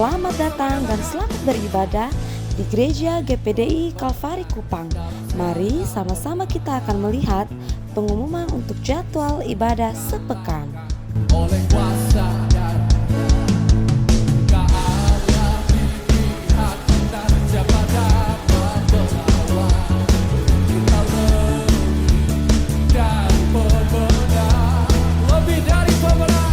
Selamat datang dan selamat beribadah di Gereja GPDI Kalvari Kupang. Mari sama-sama kita akan melihat pengumuman untuk jadwal ibadah sepekan. Oleh kuasa dan Allah dilihat dan siapa dapat melawan. Kita lebih dari pemenang, lebih dari pemenang.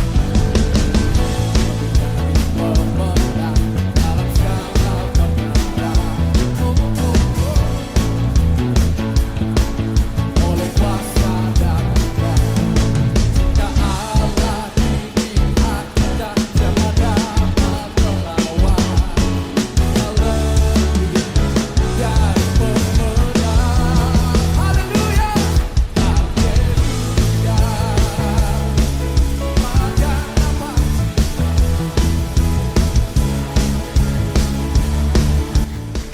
Pemenang dalam segala perkara. Oleh kuasa dan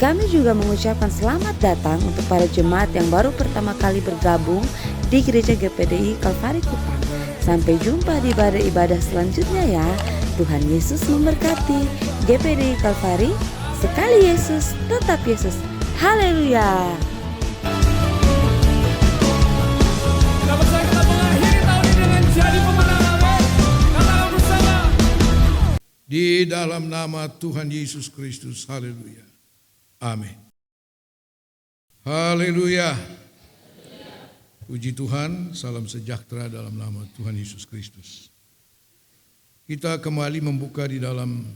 Kami juga mengucapkan selamat datang untuk para jemaat yang baru pertama kali bergabung di Gereja GPDI Kalvari Kupang. Sampai jumpa di ibadah selanjutnya ya. Tuhan Yesus memberkati. GPDI Kalvari, sekali Yesus, tetap Yesus. Haleluya. Kita percaya kita mengakhiri tahun ini dengan jadi pemenang. Amin. Katakan bersama. Di dalam nama Tuhan Yesus Kristus, haleluya. Amin. Haleluya. Puji Tuhan, salam sejahtera dalam nama Tuhan Yesus Kristus. Kita kembali membuka di dalam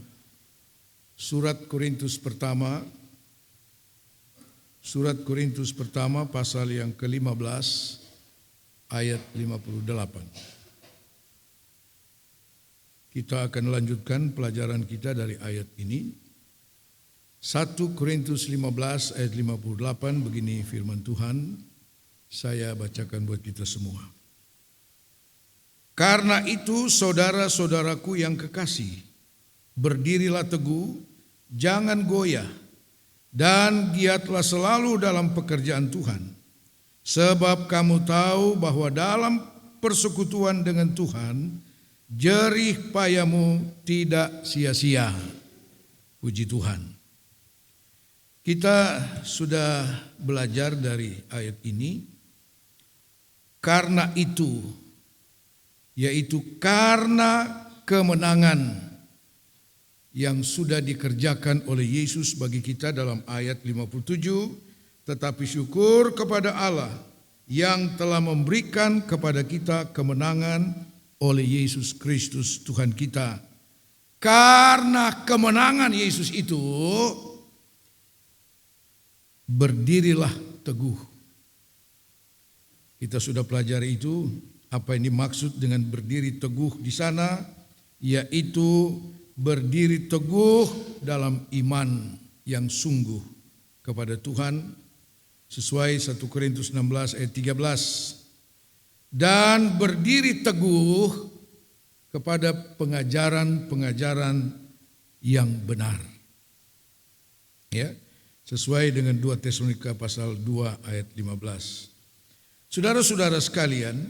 surat Korintus pertama. Surat Korintus pertama pasal yang ke-15 ayat 58. Kita akan lanjutkan pelajaran kita dari ayat ini. 1 Korintus 15 ayat 58, begini firman Tuhan, saya bacakan buat kita semua. Karena itu saudara-saudaraku yang kekasih, berdirilah teguh, jangan goyah, dan giatlah selalu dalam pekerjaan Tuhan. Sebab kamu tahu bahwa dalam persekutuan dengan Tuhan, jerih payamu tidak sia-sia. Puji Tuhan. Kita sudah belajar dari ayat ini, karena itu, yaitu karena kemenangan yang sudah dikerjakan oleh Yesus bagi kita dalam ayat 57, tetapi syukur kepada Allah yang telah memberikan kepada kita kemenangan oleh Yesus Kristus Tuhan kita. Karena kemenangan Yesus itu, berdirilah teguh. Kita sudah pelajari itu, apa yang dimaksud dengan berdiri teguh di sana, yaitu berdiri teguh dalam iman yang sungguh kepada Tuhan, sesuai 1 Korintus 16 ayat 13. Dan berdiri teguh kepada pengajaran-pengajaran yang benar. Ya. Sesuai dengan 2 Tesalonika pasal 2 ayat 15. Saudara-saudara sekalian,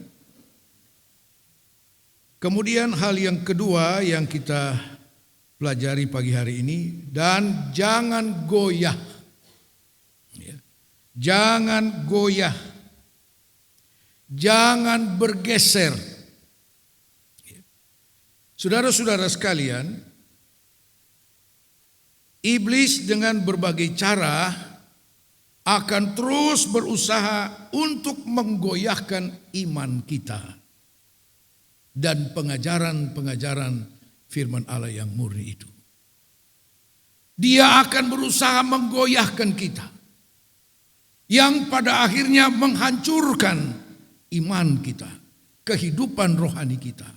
kemudian hal yang kedua yang kita pelajari pagi hari ini, dan jangan goyah. Ya. Jangan goyah. Jangan bergeser. Ya. Saudara-saudara sekalian, iblis dengan berbagai cara akan terus berusaha untuk menggoyahkan iman kita dan pengajaran-pengajaran firman Allah yang murni itu. Dia akan berusaha menggoyahkan kita, yang pada akhirnya menghancurkan iman kita, kehidupan rohani kita,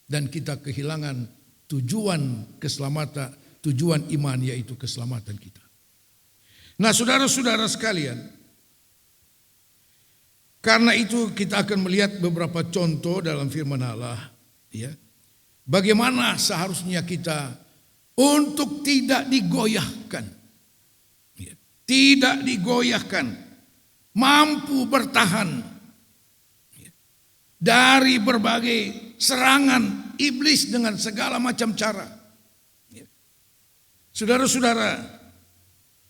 dan kita kehilangan tujuan keselamatan, tujuan iman, yaitu keselamatan kita. Nah, saudara-saudara sekalian, karena itu kita akan melihat beberapa contoh dalam firman Allah, ya. Bagaimana seharusnya kita untuk tidak digoyahkan. Ya. Tidak digoyahkan, mampu bertahan, ya, dari berbagai serangan iblis dengan segala macam cara. Saudara-saudara,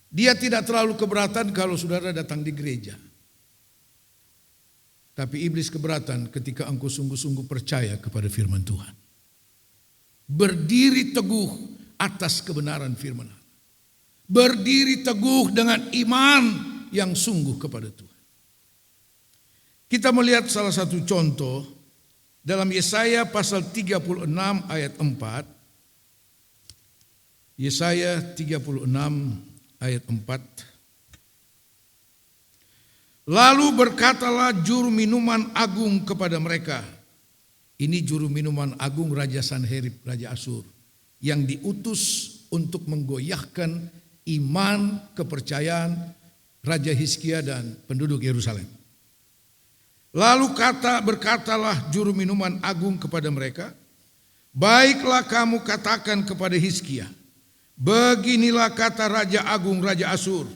dia tidak terlalu keberatan kalau saudara datang di gereja. Tapi iblis keberatan ketika engkau sungguh-sungguh percaya kepada firman Tuhan. Berdiri teguh atas kebenaran firman Allah. Berdiri teguh dengan iman yang sungguh kepada Tuhan. Kita melihat salah satu contoh dalam Yesaya pasal 36 ayat 4. Yesaya 36 ayat 4. Lalu berkatalah juru minuman agung kepada mereka. Ini juru minuman agung Raja Sanherib, Raja Asur, yang diutus untuk menggoyahkan iman, kepercayaan Raja Hizkia dan penduduk Yerusalem. Lalu berkatalah juru minuman agung kepada mereka, baiklah kamu katakan kepada Hizkia, beginilah kata Raja Agung Raja Asur,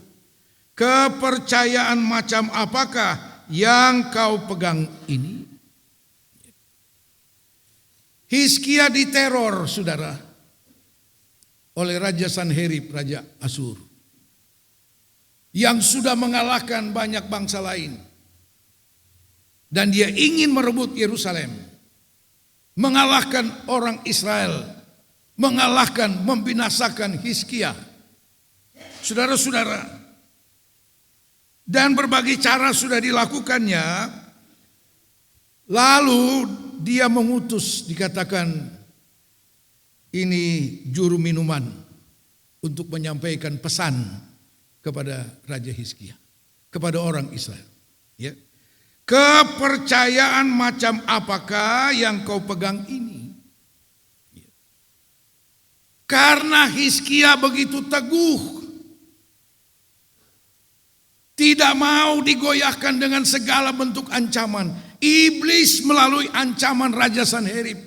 kepercayaan macam apakah yang kau pegang ini? Hizkia diteror, saudara, oleh Raja Sanherib, Raja Asur, yang sudah mengalahkan banyak bangsa lain. Dan dia ingin merebut Yerusalem, mengalahkan orang Israel, mengalahkan, membinasakan Hizkia. Saudara-saudara, dan berbagai cara sudah dilakukannya. Lalu dia mengutus, dikatakan ini juru minuman, untuk menyampaikan pesan kepada Raja Hizkia, kepada orang Israel. Ya. Kepercayaan macam apakah yang kau pegang ini? Karena Hizkia begitu teguh, tidak mau digoyahkan dengan segala bentuk ancaman. Iblis melalui ancaman Raja Sanherib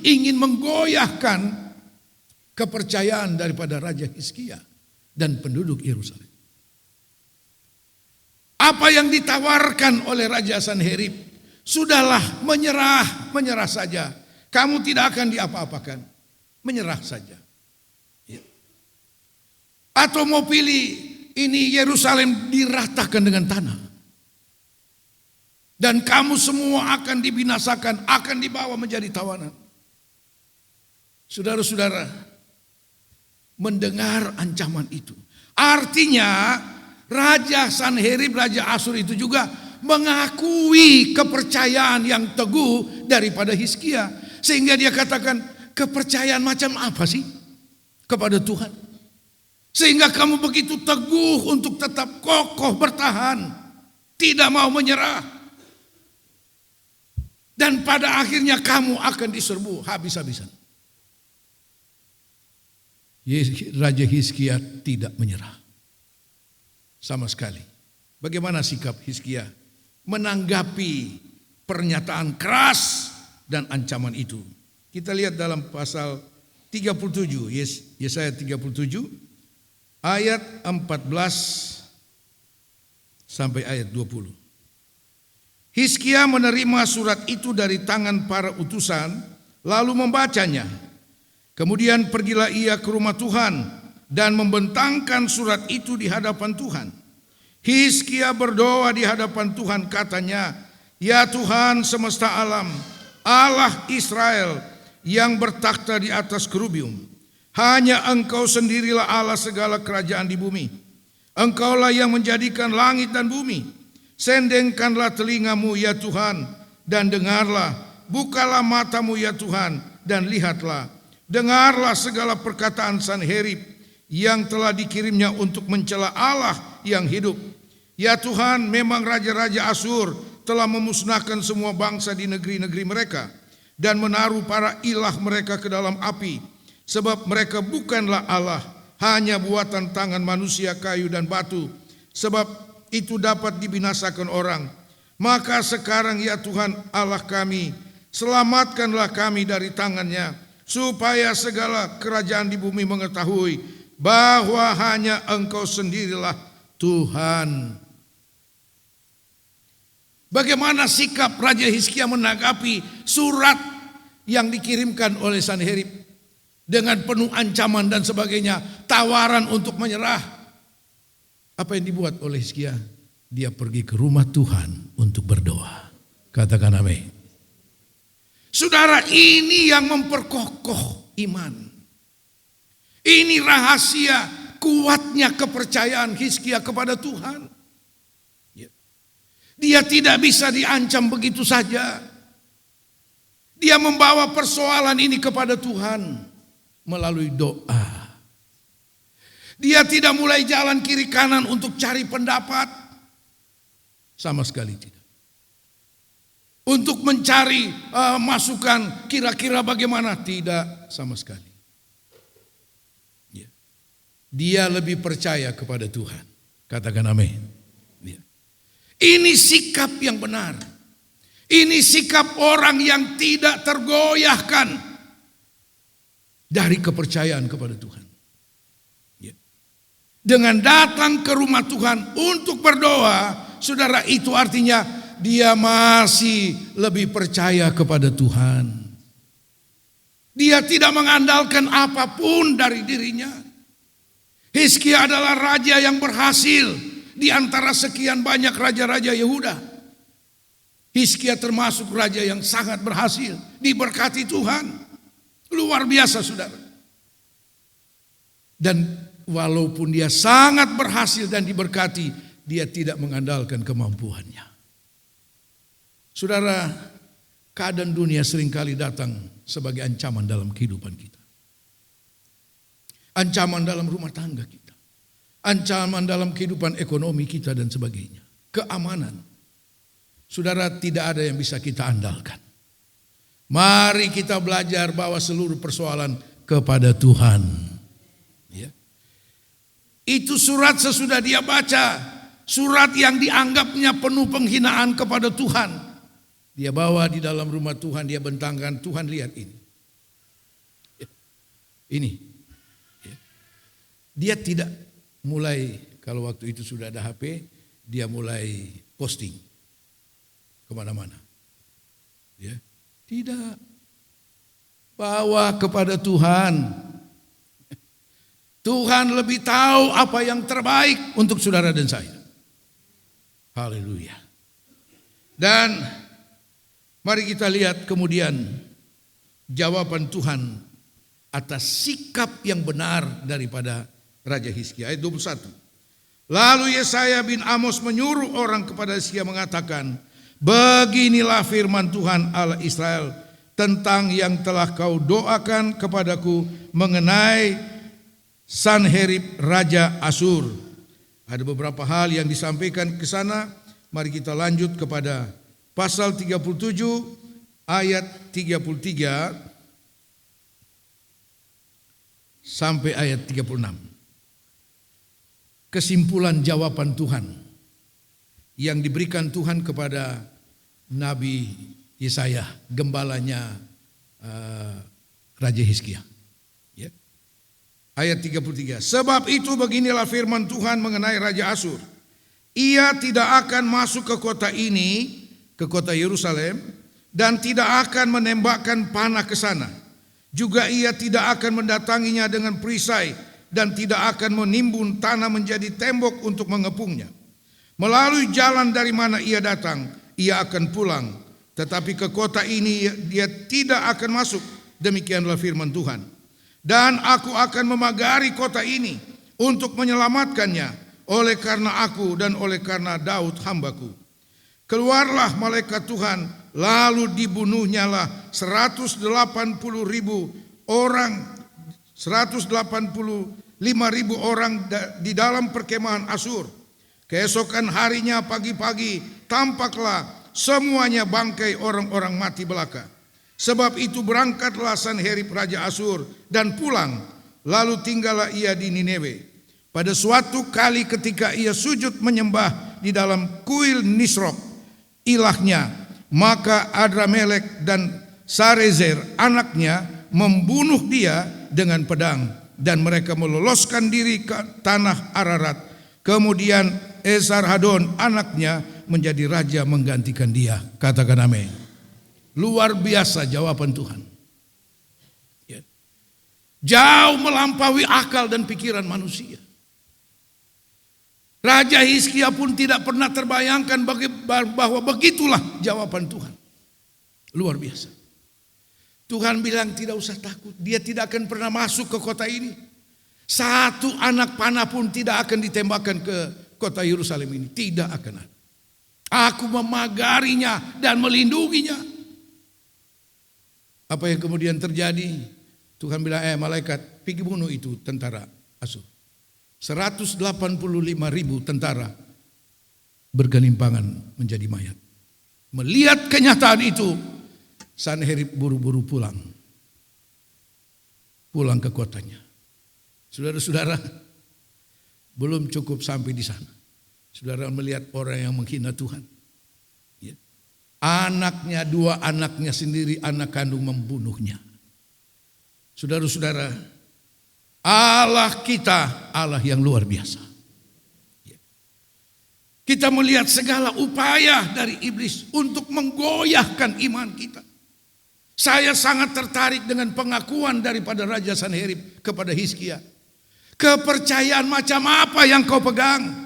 ingin menggoyahkan kepercayaan daripada Raja Hizkia dan penduduk Yerusalem. Apa yang ditawarkan oleh Raja Sanherib, sudahlah menyerah saja. Kamu tidak akan diapa-apakan, menyerah saja. Ya. Atau mau pilih ini Yerusalem diratakan dengan tanah. Dan kamu semua akan dibinasakan, akan dibawa menjadi tawanan. Saudara-saudara, mendengar ancaman itu, artinya Raja Sanherib, Raja Asur itu juga mengakui kepercayaan yang teguh daripada Hizkia. Sehingga dia katakan, kepercayaan macam apa sih kepada Tuhan? Sehingga kamu begitu teguh untuk tetap kokoh bertahan, tidak mau menyerah. Dan pada akhirnya kamu akan diserbu habis-habisan. Raja Hizkia tidak menyerah sama sekali. Bagaimana sikap Hizkia menanggapi pernyataan keras dan ancaman itu? Kita lihat dalam pasal 37, Yesaya 37 ayat 14 sampai ayat 20. Hizkia menerima surat itu dari tangan para utusan, lalu membacanya. Kemudian pergilah ia ke rumah Tuhan dan membentangkan surat itu di hadapan Tuhan. Hizkia berdoa di hadapan Tuhan, katanya, ya Tuhan semesta alam, Allah Israel yang bertakhta di atas kerubium, hanya Engkau sendirilah Allah segala kerajaan di bumi. Engkaulah yang menjadikan langit dan bumi. Sendengkanlah telingamu ya Tuhan dan dengarlah, bukalah matamu ya Tuhan dan lihatlah. Dengarlah segala perkataan Sanherib yang telah dikirimnya untuk mencela Allah yang hidup. Ya Tuhan, memang raja-raja Asur telah memusnahkan semua bangsa di negeri-negeri mereka dan menaruh para ilah mereka ke dalam api, sebab mereka bukanlah Allah, hanya buatan tangan manusia, kayu dan batu, sebab itu dapat dibinasakan orang. Maka sekarang ya Tuhan Allah kami, selamatkanlah kami dari tangannya, supaya segala kerajaan di bumi mengetahui bahwa hanya Engkau sendirilah Tuhan. Bagaimana sikap Raja Hizkia menanggapi surat yang dikirimkan oleh Sanherib dengan penuh ancaman dan sebagainya, tawaran untuk menyerah. Apa yang dibuat oleh Hizkia? Dia pergi ke rumah Tuhan untuk berdoa. Katakan amin. Saudara, ini yang memperkokoh iman. Ini rahasia kuatnya kepercayaan Hizkia kepada Tuhan. Dia tidak bisa diancam begitu saja. Dia membawa persoalan ini kepada Tuhan melalui doa. Dia tidak mulai jalan kiri kanan untuk cari pendapat. Sama sekali tidak. Untuk mencari masukan kira-kira bagaimana. Tidak sama sekali. Dia lebih percaya kepada Tuhan. Katakan amin. Ini sikap yang benar. Ini sikap orang yang tidak tergoyahkan dari kepercayaan kepada Tuhan. Dengan datang ke rumah Tuhan untuk berdoa, saudara, itu artinya dia masih lebih percaya kepada Tuhan. Dia tidak mengandalkan apapun dari dirinya. Hizkia adalah raja yang berhasil di antara sekian banyak raja-raja Yehuda. Hizkia termasuk raja yang sangat berhasil, diberkati Tuhan. Luar biasa, saudara. Dan walaupun dia sangat berhasil dan diberkati, dia tidak mengandalkan kemampuannya. Saudara, keadaan dunia seringkali datang sebagai ancaman dalam kehidupan kita. Ancaman dalam rumah tangga kita. Ancaman dalam kehidupan ekonomi kita dan sebagainya. Keamanan. Saudara, tidak ada yang bisa kita andalkan. Mari kita belajar bawa seluruh persoalan kepada Tuhan. Ya. Itu surat sesudah dia baca. Surat yang dianggapnya penuh penghinaan kepada Tuhan. Dia bawa di dalam rumah Tuhan, dia bentangkan, Tuhan lihat ini. Ya. Ini. Ya. Dia tidak mulai, kalau waktu itu sudah ada HP, dia mulai posting kemana-mana. Ya. Tidak. Bawa kepada Tuhan. Tuhan lebih tahu apa yang terbaik untuk saudara dan saya. Haleluya. Dan mari kita lihat kemudian jawaban Tuhan atas sikap yang benar daripada Raja Hizkia. Ayat 21. Lalu Yesaya bin Amos menyuruh orang kepada Hizkia mengatakan, beginilah firman Tuhan Allah Israel tentang yang telah kau doakan kepadaku mengenai Sanherib Raja Asur. Ada beberapa hal yang disampaikan ke sana. Mari kita lanjut kepada pasal 37 ayat 33 sampai ayat 36. Kesimpulan jawaban Tuhan yang diberikan Tuhan kepada Nabi Yesaya, gembalanya Raja Hizkia. Ya. Ayat 33. Sebab itu beginilah firman Tuhan mengenai Raja Asur. Ia tidak akan masuk ke kota ini, ke kota Yerusalem, dan tidak akan menembakkan panah ke sana. Juga ia tidak akan mendatanginya dengan perisai dan tidak akan menimbun tanah menjadi tembok untuk mengepungnya. Melalui jalan dari mana ia datang, ia akan pulang. Tetapi ke kota ini dia tidak akan masuk. Demikianlah firman Tuhan. Dan aku akan memagari kota ini untuk menyelamatkannya oleh karena aku dan oleh karena Daud hambaku. Keluarlah malaikat Tuhan, lalu dibunuhnyalah 185.000 orang di dalam perkemahan Asur. Keesokan harinya pagi-pagi tampaklah semuanya bangkai orang-orang mati belaka. Sebab itu berangkatlah Sanherib Raja Asur dan pulang, lalu tinggallah ia di Nineve. Pada suatu kali ketika ia sujud menyembah di dalam kuil Nisrok, ilahnya, maka Adramelek dan Sarezer anaknya membunuh dia dengan pedang, dan mereka meloloskan diri ke tanah Ararat. Kemudian Esarhadon anaknya menjadi raja menggantikan dia. Katakan amin. Luar biasa jawaban Tuhan. Ya. Jauh melampaui akal dan pikiran manusia. Raja Hizkia pun tidak pernah terbayangkan bahwa begitulah jawaban Tuhan. Luar biasa. Tuhan bilang tidak usah takut. Dia tidak akan pernah masuk ke kota ini. Satu anak panah pun tidak akan ditembakkan ke kota Yerusalem ini. Tidak akan ada. Aku memagarinya dan melindunginya. Apa yang kemudian terjadi? Tuhan bilang, malaikat, pergi bunuh itu tentara Asyur. 185.000 tentara bergelimpangan menjadi mayat. Melihat kenyataan itu, Sanherib buru-buru pulang ke kotanya. Saudara-saudara, belum cukup sampai di sana. Saudara melihat orang yang menghina Tuhan. Ya. Anaknya, 2 anaknya sendiri, anak kandung membunuhnya. Saudara-saudara, Allah kita, Allah yang luar biasa. Ya. Kita melihat segala upaya dari iblis untuk menggoyahkan iman kita. Saya sangat tertarik dengan pengakuan daripada Raja Sanherib kepada Hizkia. Kepercayaan macam apa yang kau pegang?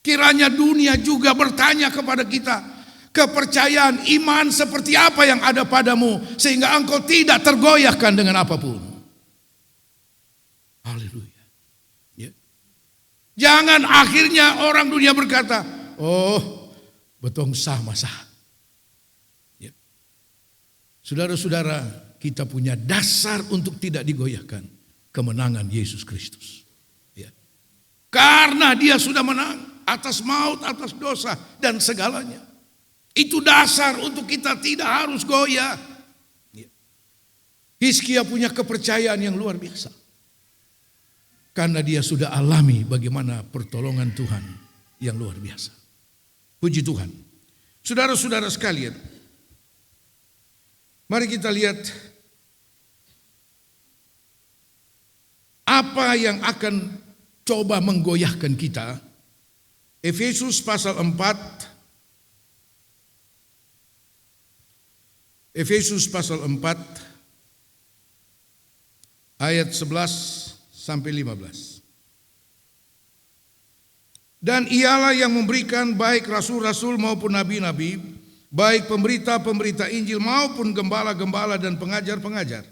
Kiranya dunia juga bertanya kepada kita, kepercayaan iman seperti apa yang ada padamu sehingga engkau tidak tergoyahkan dengan apapun. Haleluya. Ya. Jangan akhirnya orang dunia berkata, oh betong sama sah. Ya. Saudara-saudara, kita punya dasar untuk tidak digoyahkan. Kemenangan Yesus Kristus. Ya. Karena dia sudah menang atas maut, atas dosa dan segalanya. Itu dasar untuk kita tidak harus goyah. Ya. Hizkia punya kepercayaan yang luar biasa. Karena dia sudah alami bagaimana pertolongan Tuhan yang luar biasa. Puji Tuhan. Saudara-saudara sekalian, mari kita lihat apa yang akan coba menggoyahkan kita. Efesus pasal 4. Efesus pasal 4 ayat 11 sampai 15. Dan ialah yang memberikan baik rasul-rasul maupun nabi-nabi, baik pemberita-pemberita Injil maupun gembala-gembala dan pengajar-pengajar,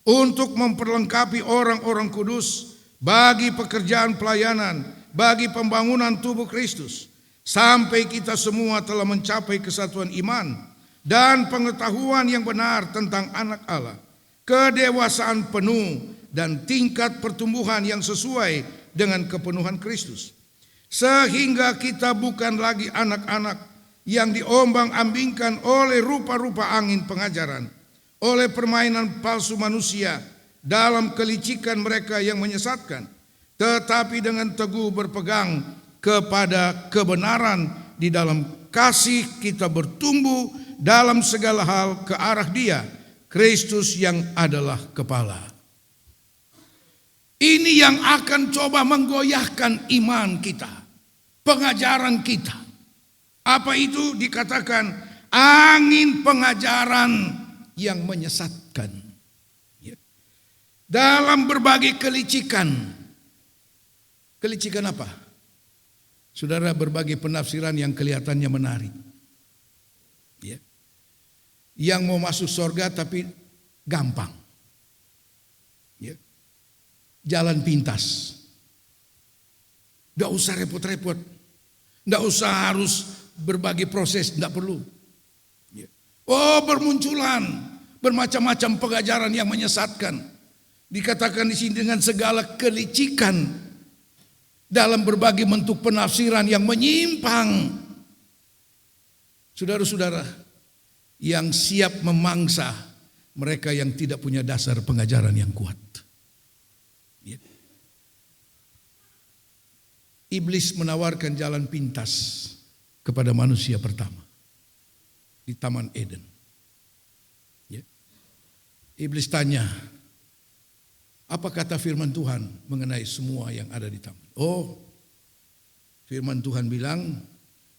untuk memperlengkapi orang-orang kudus bagi pekerjaan pelayanan, bagi pembangunan tubuh Kristus, sampai kita semua telah mencapai kesatuan iman dan pengetahuan yang benar tentang anak Allah, kedewasaan penuh dan tingkat pertumbuhan yang sesuai dengan kepenuhan Kristus. Sehingga kita bukan lagi anak-anak yang diombang-ambingkan oleh rupa-rupa angin pengajaran, oleh permainan palsu manusia dalam kelicikan mereka yang menyesatkan, tetapi dengan teguh berpegang kepada kebenaran di dalam kasih kita bertumbuh dalam segala hal ke arah Dia, Kristus yang adalah kepala. Ini yang akan coba menggoyahkan iman kita, pengajaran kita. Apa itu? Dikatakan angin pengajaran yang menyesatkan. Dalam berbagai kelicikan. Kelicikan apa? Saudara, berbagai penafsiran yang kelihatannya menarik. Ya. Yang mau masuk surga tapi gampang. Ya. Jalan pintas. Tidak usah repot-repot. Tidak usah harus berbagai proses, tidak perlu. Ya. Oh, bermunculan bermacam-macam pengajaran yang menyesatkan. Dikatakan di sini dengan segala kelicikan dalam berbagai bentuk penafsiran yang menyimpang. Saudara-saudara, yang siap memangsa mereka yang tidak punya dasar pengajaran yang kuat. Ya. Iblis menawarkan jalan pintas kepada manusia pertama di Taman Eden. Ya. Iblis tanya, apa kata firman Tuhan mengenai semua yang ada di taman? Oh, firman Tuhan bilang,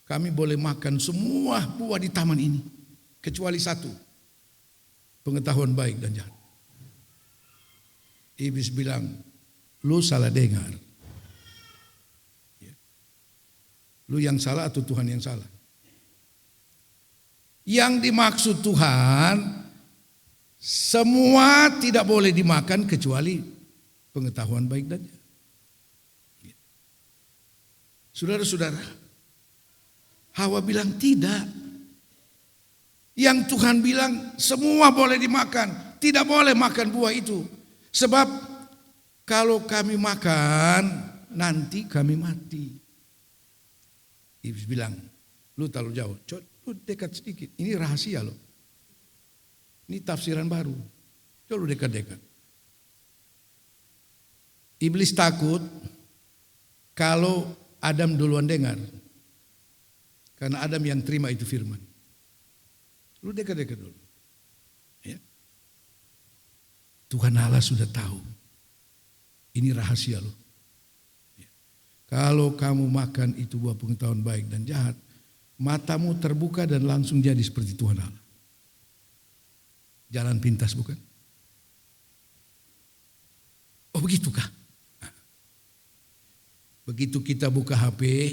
kami boleh makan semua buah di taman ini, kecuali satu, pengetahuan baik dan jahat. Iblis bilang, lu salah dengar. Lu yang salah atau Tuhan yang salah? Yang dimaksud Tuhan, semua tidak boleh dimakan kecuali pengetahuan baik dan jahat. Saudara-saudara, Hawa bilang tidak. Yang Tuhan bilang semua boleh dimakan, tidak boleh makan buah itu. Sebab kalau kami makan, nanti kami mati. Iblis bilang, lu terlalu jauh, lu dekat sedikit, ini rahasia loh. Ini tafsiran baru, coba lu dekat-dekat. Iblis takut kalau Adam duluan dengar. Karena Adam yang terima itu firman. Lu dekat-dekat dulu. Ya. Tuhan Allah sudah tahu. Ini rahasia loh. Ya. Kalau kamu makan itu buah pengetahuan baik dan jahat, matamu terbuka dan langsung jadi seperti Tuhan Allah. Jalan pintas bukan? Oh begitukah? Begitu kita buka HP,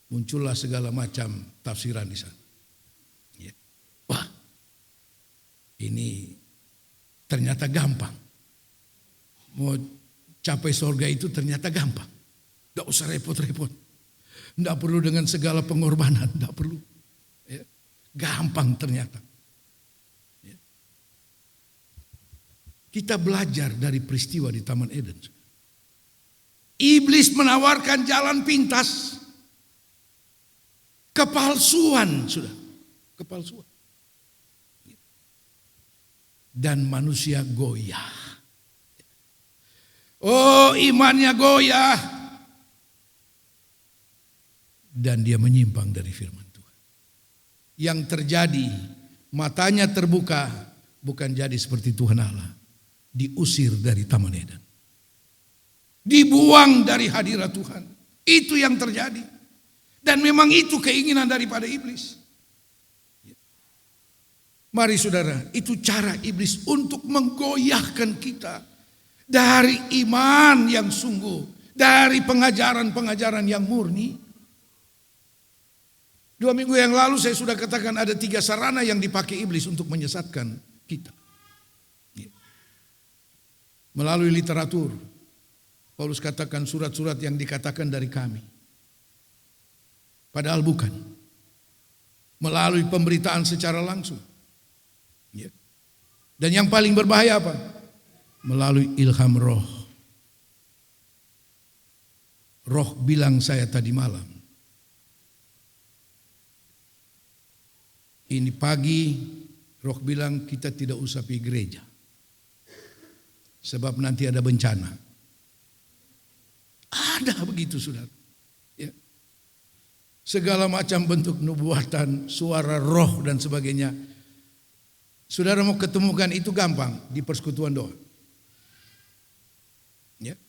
muncullah segala macam tafsiran di sana. Ya. Wah, ini ternyata gampang. Mau capai surga itu ternyata gampang. Tidak usah repot-repot. Tidak perlu dengan segala pengorbanan, tidak perlu. Ya. Gampang ternyata. Ya. Kita belajar dari peristiwa di Taman Eden. Iblis menawarkan jalan pintas. Kepalsuan sudah. Kepalsuan. Dan manusia goyah. Oh, imannya goyah. Dan dia menyimpang dari firman Tuhan. Yang terjadi, matanya terbuka, bukan jadi seperti Tuhan Allah. Diusir dari Taman Eden. Dibuang dari hadirat Tuhan. Itu yang terjadi. Dan memang itu keinginan daripada iblis. Mari saudara, itu cara iblis untuk menggoyahkan kita. Dari iman yang sungguh. Dari pengajaran-pengajaran yang murni. 2 minggu yang lalu saya sudah katakan ada 3 sarana yang dipakai iblis untuk menyesatkan kita. Melalui literatur. Paulus katakan surat-surat yang dikatakan dari kami. Padahal bukan. Melalui pemberitaan secara langsung. Ya. Dan yang paling berbahaya apa? Melalui ilham roh. Roh bilang saya tadi malam. Ini pagi roh bilang kita tidak usah pergi gereja. Sebab nanti ada bencana. Ada begitu saudara. Ya. Segala macam bentuk nubuatan, suara roh dan sebagainya. Saudara mau ketemukan itu gampang di persekutuan doa. Ya.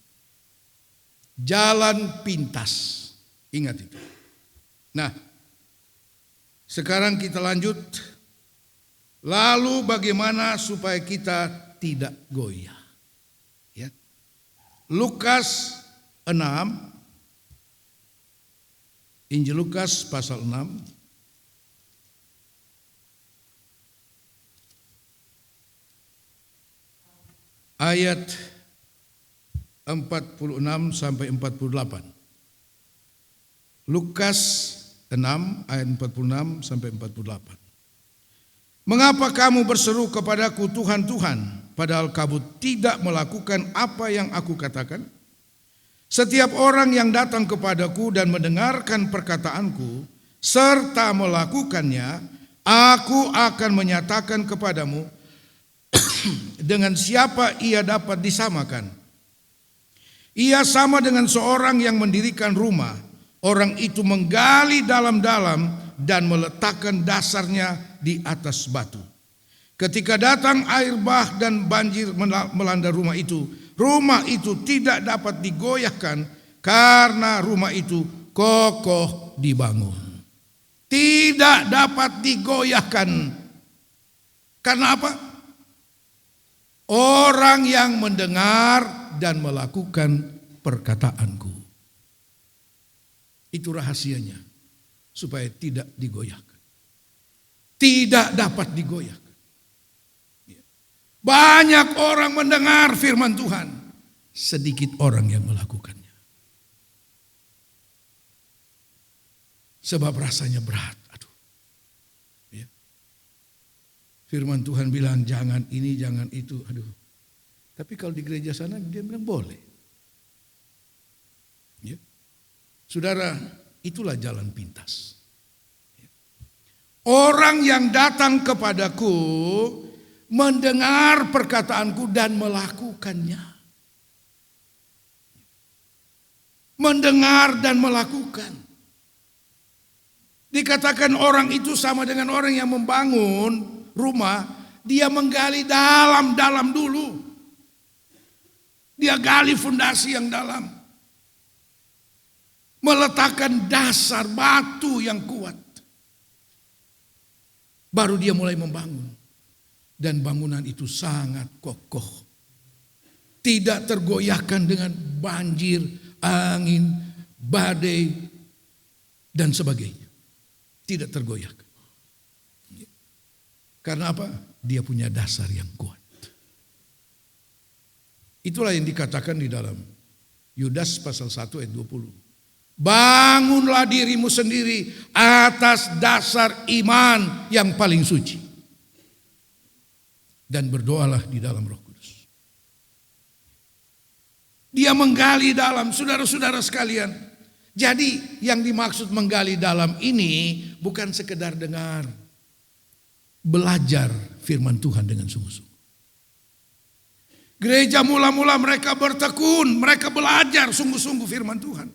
Jalan pintas. Ingat itu. Nah, sekarang kita lanjut. Lalu bagaimana supaya kita tidak goyah? Ya. Lukas 6, Injil Lukas pasal 6. Ayat 46 sampai 48. Lukas 6 ayat 46 sampai 48. Mengapa kamu berseru kepadaku Tuhan, Tuhan, padahal kamu tidak melakukan apa yang aku katakan? Setiap orang yang datang kepadaku dan mendengarkan perkataanku serta melakukannya, aku akan menyatakan kepadamu dengan siapa ia dapat disamakan. Ia sama dengan seorang yang mendirikan rumah. Orang itu menggali dalam-dalam dan meletakkan dasarnya di atas batu. Ketika datang air bah dan banjir melanda rumah itu tidak dapat digoyahkan karena rumah itu kokoh dibangun. Tidak dapat digoyahkan. Karena apa? Orang yang mendengar dan melakukan perkataanku. Itu rahasianya. Supaya tidak digoyahkan. Tidak dapat digoyahkan. Banyak orang mendengar firman Tuhan. Sedikit orang yang melakukannya. Sebab rasanya berat. Aduh. Ya. Firman Tuhan bilang jangan ini, jangan itu. Aduh. Tapi kalau di gereja sana dia bilang boleh. Ya. Saudara, itulah jalan pintas. Ya. Orang yang datang kepadaku mendengar perkataanku dan melakukannya. Mendengar dan melakukan. Dikatakan orang itu sama dengan orang yang membangun rumah, dia menggali dalam-dalam dulu. Dia gali fondasi yang dalam. Meletakkan dasar batu yang kuat. Baru dia mulai membangun. Dan bangunan itu sangat kokoh. Tidak tergoyahkan dengan banjir, angin, badai, dan sebagainya. Tidak tergoyahkan. Karena apa? Dia punya dasar yang kuat. Itulah yang dikatakan di dalam Yudas pasal 1 ayat 20. Bangunlah dirimu sendiri atas dasar iman yang paling suci. Dan berdoalah di dalam Roh Kudus. Dia menggali dalam, saudara-saudara sekalian. Jadi yang dimaksud menggali dalam ini bukan sekedar dengar. Belajar firman Tuhan dengan sungguh-sungguh. Gereja mula-mula mereka bertekun, mereka belajar sungguh-sungguh firman Tuhan.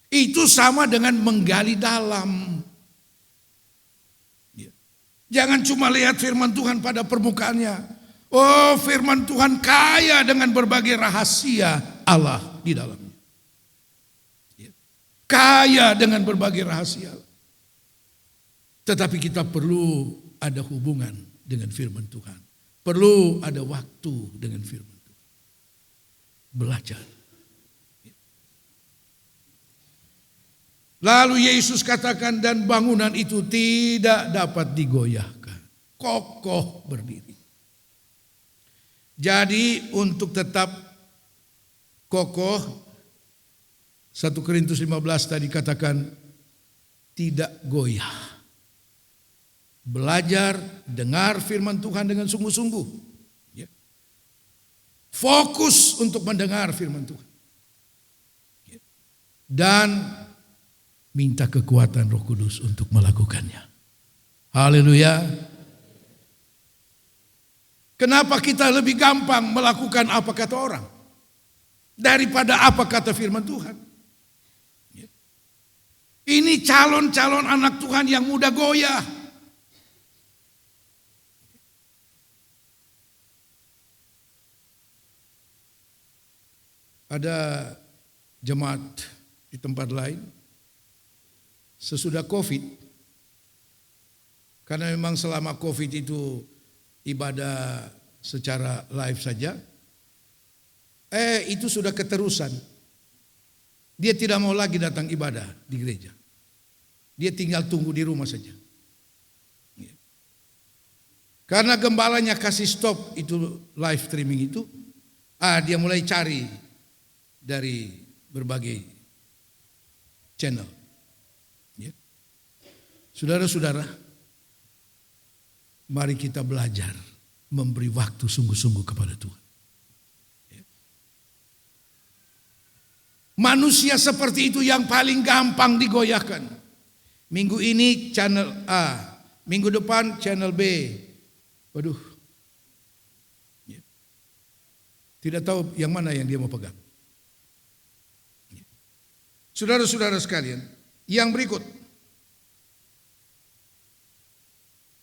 Itu sama dengan menggali dalam. Jangan cuma lihat firman Tuhan pada permukaannya. Oh, firman Tuhan kaya dengan berbagai rahasia Allah di dalamnya. Kaya dengan berbagai rahasia. Tetapi kita perlu ada hubungan dengan firman Tuhan. Perlu ada waktu dengan firman Tuhan. Belajar. Lalu Yesus katakan dan bangunan itu tidak dapat digoyahkan. Kokoh berdiri. Jadi untuk tetap kokoh 1 Korintus 15 tadi katakan tidak goyah. Belajar, dengar firman Tuhan dengan sungguh-sungguh. Ya. Fokus untuk mendengar firman Tuhan. Ya. Dan minta kekuatan Roh Kudus untuk melakukannya. Haleluya. Kenapa kita lebih gampang melakukan apa kata orang daripada apa kata firman Tuhan? Ya. Ini calon-calon anak Tuhan yang mudah goyah. Ada jemaat di tempat lain sesudah COVID, karena memang selama COVID itu ibadah secara live saja, itu sudah keterusan. Dia tidak mau lagi datang ibadah di gereja. Dia tinggal tunggu di rumah saja. Karena gembalanya kasih stop itu live streaming itu, dia mulai cari dari berbagai channel. Saudara-saudara, mari kita belajar memberi waktu sungguh-sungguh kepada Tuhan. Manusia seperti itu yang paling gampang digoyahkan. Minggu ini channel A, minggu depan channel B. Waduh, tidak tahu yang mana yang dia mau pegang. Saudara-saudara sekalian, yang berikut.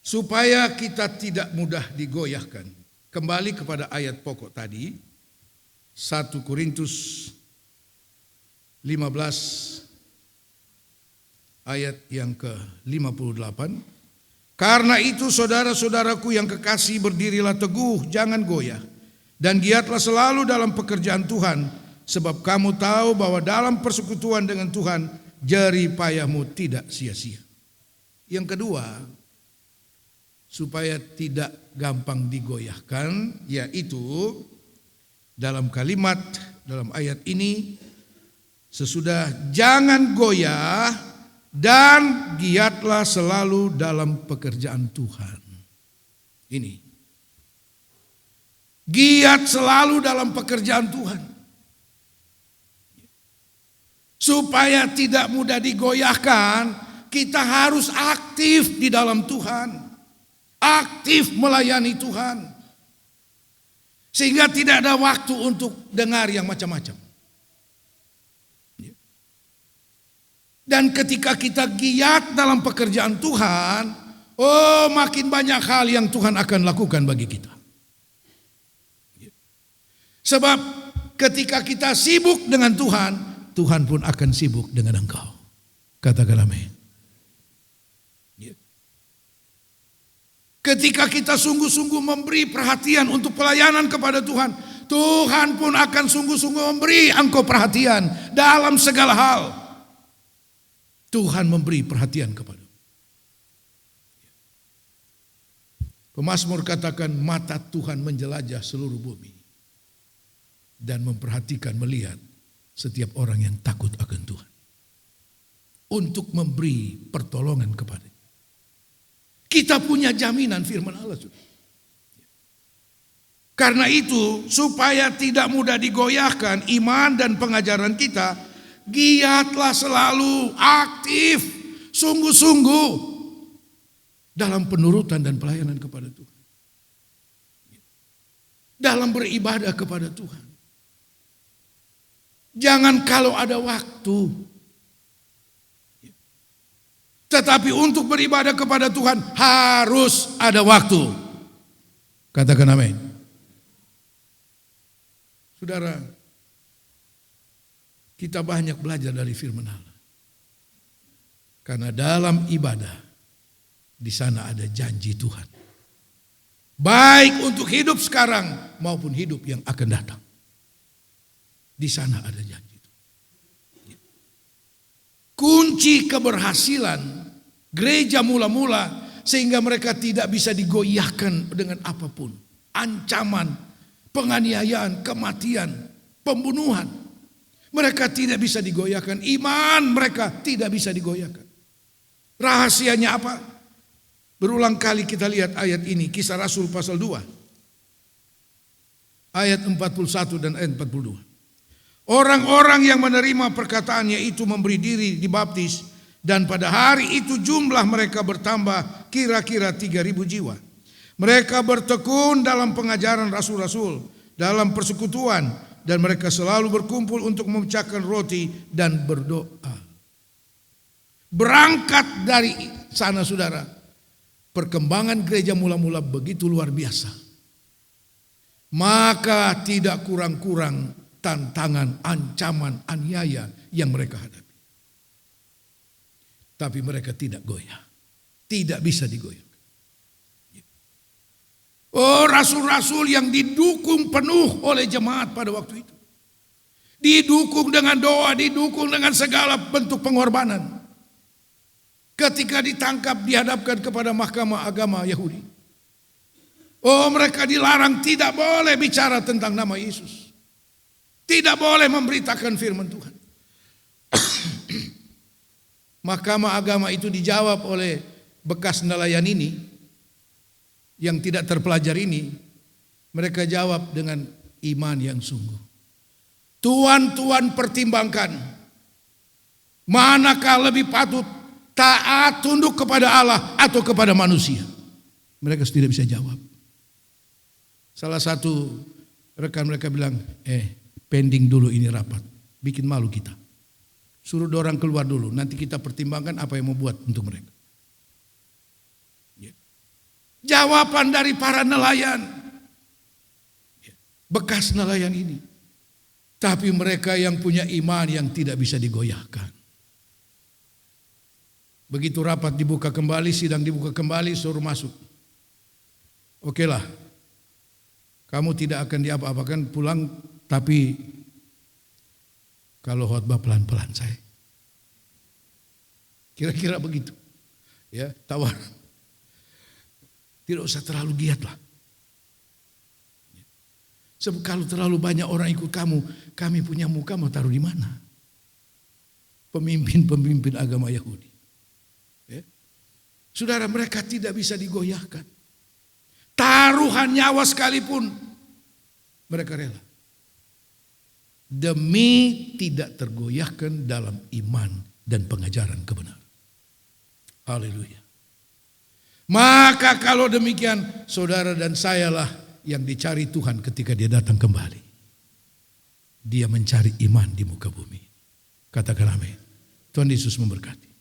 Supaya kita tidak mudah digoyahkan. Kembali kepada ayat pokok tadi. 1 Korintus 15 ayat yang ke-58. Karena itu saudara-saudaraku yang kekasih, berdirilah teguh, jangan goyah. Dan giatlah selalu dalam pekerjaan Tuhan, sebab kamu tahu bahwa dalam persekutuan dengan Tuhan, jerih payahmu tidak sia-sia. Yang kedua, supaya tidak gampang digoyahkan, yaitu dalam kalimat, dalam ayat ini, sesudah jangan goyah dan giatlah selalu dalam pekerjaan Tuhan. Ini. Giat selalu dalam pekerjaan Tuhan. Supaya tidak mudah digoyahkan, kita harus aktif di dalam Tuhan. Aktif melayani Tuhan. Sehingga tidak ada waktu untuk dengar yang macam-macam. Dan ketika kita giat dalam pekerjaan Tuhan, makin banyak hal yang Tuhan akan lakukan bagi kita. Sebab ketika kita sibuk dengan Tuhan, Tuhan pun akan sibuk dengan engkau. Katakan amin. Ketika kita sungguh-sungguh memberi perhatian untuk pelayanan kepada Tuhan, Tuhan pun akan sungguh-sungguh memberi engkau perhatian dalam segala hal. Tuhan memberi perhatian kepada. Pemazmur katakan, mata Tuhan menjelajah seluruh bumi dan memperhatikan, melihat setiap orang yang takut akan Tuhan, untuk memberi pertolongan kepada. Kita punya jaminan firman Allah. Karena itu, supaya tidak mudah digoyahkan iman dan pengajaran kita, giatlah selalu aktif, sungguh-sungguh dalam penurutan dan pelayanan kepada Tuhan. Dalam beribadah kepada Tuhan. Jangan kalau ada waktu. Tetapi untuk beribadah kepada Tuhan harus ada waktu. Katakan amin. Saudara, kita banyak belajar dari firman Allah. Karena dalam ibadah, di sana ada janji Tuhan. Baik untuk hidup sekarang maupun hidup yang akan datang. Di sana ada janji Tuhan. Kunci keberhasilan gereja mula-mula, sehingga mereka tidak bisa digoyahkan dengan apapun. Ancaman, penganiayaan, kematian, pembunuhan. Mereka tidak bisa digoyahkan. Iman mereka tidak bisa digoyahkan. Rahasianya apa? Berulang kali kita lihat ayat ini. Kisah Rasul pasal 2. Ayat 41 dan ayat 42. Orang-orang yang menerima perkataannya itu memberi diri dibaptis. Dan pada hari itu jumlah mereka bertambah kira-kira 3.000 jiwa. Mereka bertekun dalam pengajaran rasul-rasul, dalam persekutuan, dan mereka selalu berkumpul untuk memecahkan roti dan berdoa. Berangkat dari sana saudara, perkembangan gereja mula-mula begitu luar biasa. Maka tidak kurang-kurang tantangan, ancaman, aniaya yang mereka hadapi. Tapi mereka tidak goyah. Tidak bisa digoyahkan. Rasul-rasul yang didukung penuh oleh jemaat pada waktu itu. Didukung dengan doa, didukung dengan segala bentuk pengorbanan. Ketika ditangkap, dihadapkan kepada mahkamah agama Yahudi. Mereka dilarang tidak boleh bicara tentang nama Yesus. Tidak boleh memberitakan firman Tuhan. Mahkamah agama itu dijawab oleh bekas nelayan ini, yang tidak terpelajar ini. Mereka jawab dengan iman yang sungguh. Tuan pertimbangkan, manakah lebih patut taat tunduk kepada Allah atau kepada manusia? Mereka tidak bisa jawab. Salah satu rekan mereka bilang, pending dulu ini rapat, bikin malu kita. Suruh dorang keluar dulu, nanti kita pertimbangkan apa yang mau buat untuk mereka. Jawaban dari para nelayan, bekas nelayan ini. Tapi mereka yang punya iman yang tidak bisa digoyahkan. Begitu rapat dibuka kembali, sidang dibuka kembali, suruh masuk. Oke lah, kamu tidak akan diapa-apakan, pulang, tapi kalau khotbah pelan-pelan saya. Kira-kira begitu. Ya, tawar. Tidak usah terlalu giat lah. Sebab kalau terlalu banyak orang ikut kamu, kami punya muka mau taruh di mana? Pemimpin-pemimpin agama Yahudi. Ya. Saudara, mereka tidak bisa digoyahkan. Taruhan nyawa sekalipun mereka rela. Demi tidak tergoyahkan dalam iman dan pengajaran kebenaran. Haleluya. Maka kalau demikian, saudara dan sayalah yang dicari Tuhan ketika dia datang kembali. Dia mencari iman di muka bumi. Katakan amin. Tuhan Yesus memberkati.